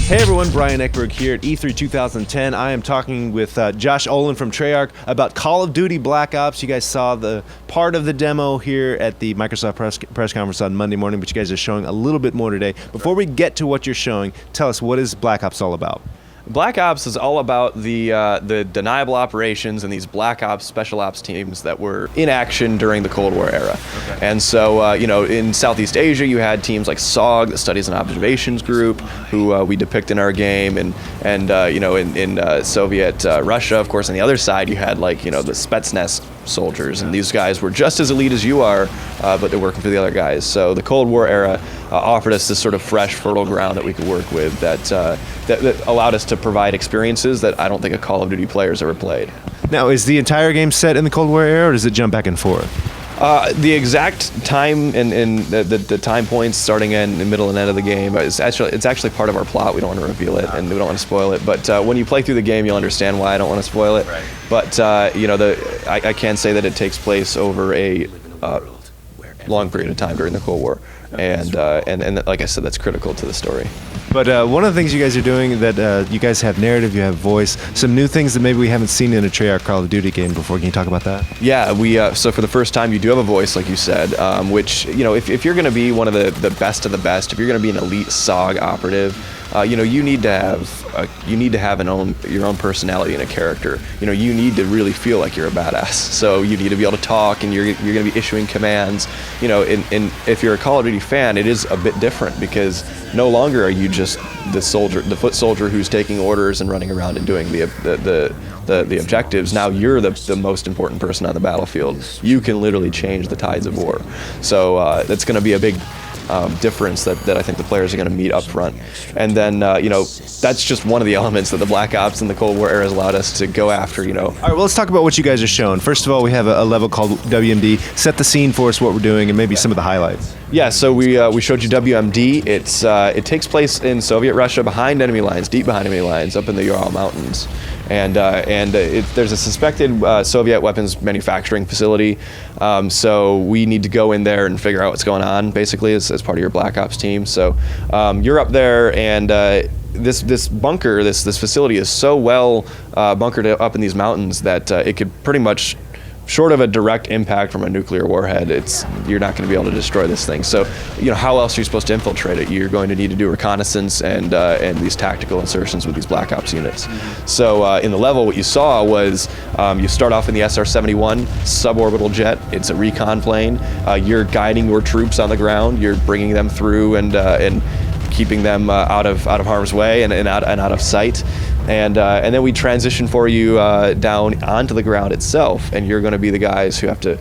Hey everyone, Brian Eckberg here at E3 2010. I am talking with Josh Olin from Treyarch about Call of Duty Black Ops. You guys saw the part of the demo here at the Microsoft press conference on Monday morning, but you guys are showing a little bit more today. Before we get to what you're showing, tell us, what is Black Ops all about? Black Ops is all about the deniable operations and these Black Ops special ops teams that were in action during the Cold War era. Okay. And so, in Southeast Asia, you had teams like SOG, the Studies and Observations Group, who we depict in our game, and in Soviet Russia, of course, on the other side, you had the Spetsnaz soldiers, and these guys were just as elite as you are, but they're working for the other guys. So the Cold War era offered us this sort of fresh, fertile ground that we could work with that allowed us to provide experiences that I don't think a Call of Duty player has ever played. Now, is the entire game set in the Cold War era, or does it jump back and forth? The exact time and the time points starting in the middle and end of the game it's actually part of our plot. We don't want to reveal it and we don't want to spoil it. But when you play through the game, you'll understand why I don't want to spoil it. Right. But I can say that it takes place over a long period of time during the Cold War, and like I said, that's critical to the story. But one of the things you guys are doing that you guys have narrative, you have voice, some new things that maybe we haven't seen in a Treyarch Call of Duty game before. Can you talk about that? Yeah, so for the first time, you do have a voice, like you said, which, if you're going to be one of the best of the best, if you're going to be an elite SOG operative, you need to have your own personality and a character. You need to really feel like you're a badass. So you need to be able to talk, and you're going to be issuing commands. And if you're a Call of Duty fan, it is a bit different, because no longer are you just the foot soldier who's taking orders and running around and doing the objectives. Now you're the most important person on the battlefield. You can literally change the tides of war. So that's going to be a big difference that I think the players are going to meet up front. And then, that's just one of the elements that the Black Ops and the Cold War era has allowed us to go after, All right, well, let's talk about what you guys are showing. First of all, we have a level called WMD. Set the scene for us, what we're doing, and maybe some of the highlights. Yeah, so we showed you WMD. It takes place in Soviet Russia, behind enemy lines, deep behind enemy lines, up in the Ural Mountains. And there's a suspected Soviet weapons manufacturing facility, so we need to go in there and figure out what's going on, basically, as part of your Black Ops team. So you're up there, and this bunker, this facility is so well bunkered up in these mountains that it could pretty much, short of a direct impact from a nuclear warhead, you're not going to be able to destroy this thing. So, how else are you supposed to infiltrate it? You're going to need to do reconnaissance and these tactical insertions with these Black Ops units. So, in the level, what you saw was you start off in the SR-71 suborbital jet. It's a recon plane. You're guiding your troops on the ground. You're bringing them through and keeping them out of harm's way and out of sight. And then we transition for you down onto the ground itself, and you're going to be the guys who have to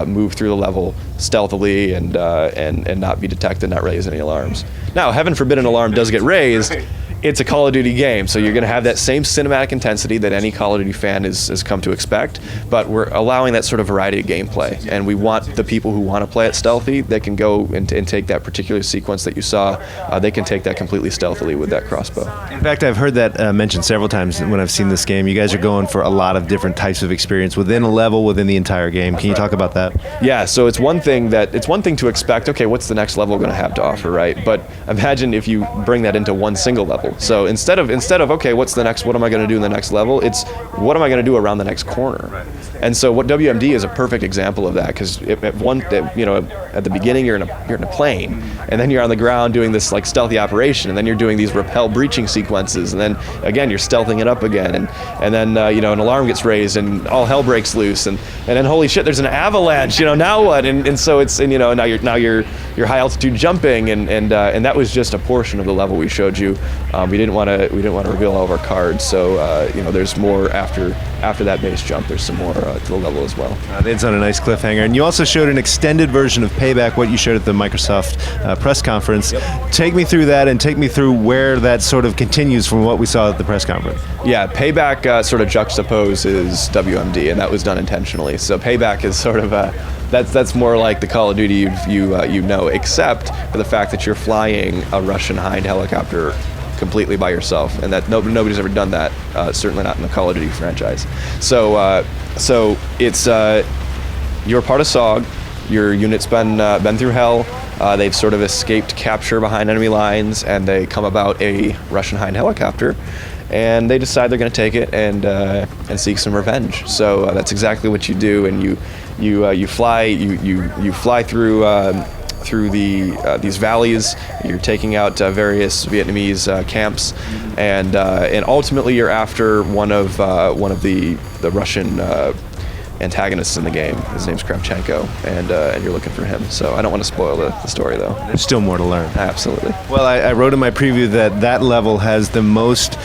move through the level stealthily and not be detected, not raise any alarms. Now, heaven forbid an alarm does get raised. It's a Call of Duty game, so you're going to have that same cinematic intensity that any Call of Duty fan has come to expect, but we're allowing that sort of variety of gameplay, and we want the people who want to play it stealthy, they can go and take that particular sequence that you saw, they can take that completely stealthily with that crossbow. In fact, I've heard that mentioned several times when I've seen this game. You guys are going for a lot of different types of experience within a level, within the entire game. Can you talk about that? Yeah, so it's one thing to expect, okay, what's the next level going to have to offer, right? But imagine if you bring that into one single level. So instead of okay, what am I going to do in the next level? It's what am I going to do around the next corner? Right. And so what WMD is a perfect example of that, because at the beginning you're in a plane, and then you're on the ground doing this like stealthy operation, and then you're doing these rappel breaching sequences, and then again you're stealthing it up again, and then an alarm gets raised and all hell breaks loose, and then holy shit, there's an avalanche, now what? And so it's now you're high altitude jumping, and that was just a portion of the level we showed you. We didn't want to reveal all of our cards, so there's more after that base jump. There's some more to the level as well. It's on a nice cliffhanger. And you also showed an extended version of Payback, what you showed at the Microsoft press conference. Yep. Take me through that, and take me through where that sort of continues from what we saw at the press conference. Yeah, Payback sort of juxtaposes WMD, and that was done intentionally. So Payback is sort of that's more like the Call of Duty except for the fact that you're flying a Russian Hind helicopter completely by yourself, and that nobody's ever done that, certainly not in the Call of Duty franchise. So it's you're part of SOG, your unit's been through hell, They've sort of escaped capture behind enemy lines, and they come about a Russian hind helicopter, and they decide they're going to take it and seek some revenge. So that's exactly what you do, and you fly through these valleys. You're taking out various Vietnamese camps, and ultimately you're after one of the Russian antagonists in the game. His name's Kravchenko, and you're looking for him. So I don't want to spoil the story, though. There's still more to learn. Absolutely. Well, I wrote in my preview that level has the most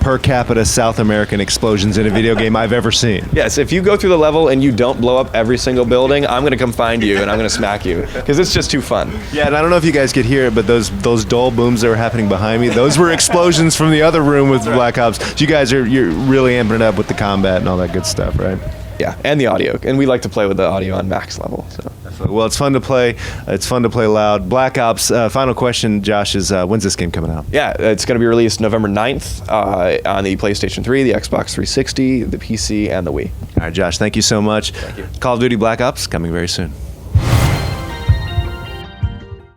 per capita South American explosions in a video game I've ever seen. Yes, if you go through the level and you don't blow up every single building, I'm going to come find you and I'm going to smack you, because it's just too fun. Yeah, and I don't know if you guys could hear it, but those dull booms that were happening behind me, those were explosions from the other room with Black Ops. So you guys you're really amping it up with the combat and all that good stuff, right? Yeah, and the audio. And we like to play with the audio on max level. So. Well, it's fun to play. It's fun to play loud. Black Ops, final question, Josh, is when's this game coming out? Yeah, it's going to be released November 9th on the PlayStation 3, the Xbox 360, the PC, and the Wii. All right, Josh, thank you so much. Thank you. Call of Duty Black Ops coming very soon.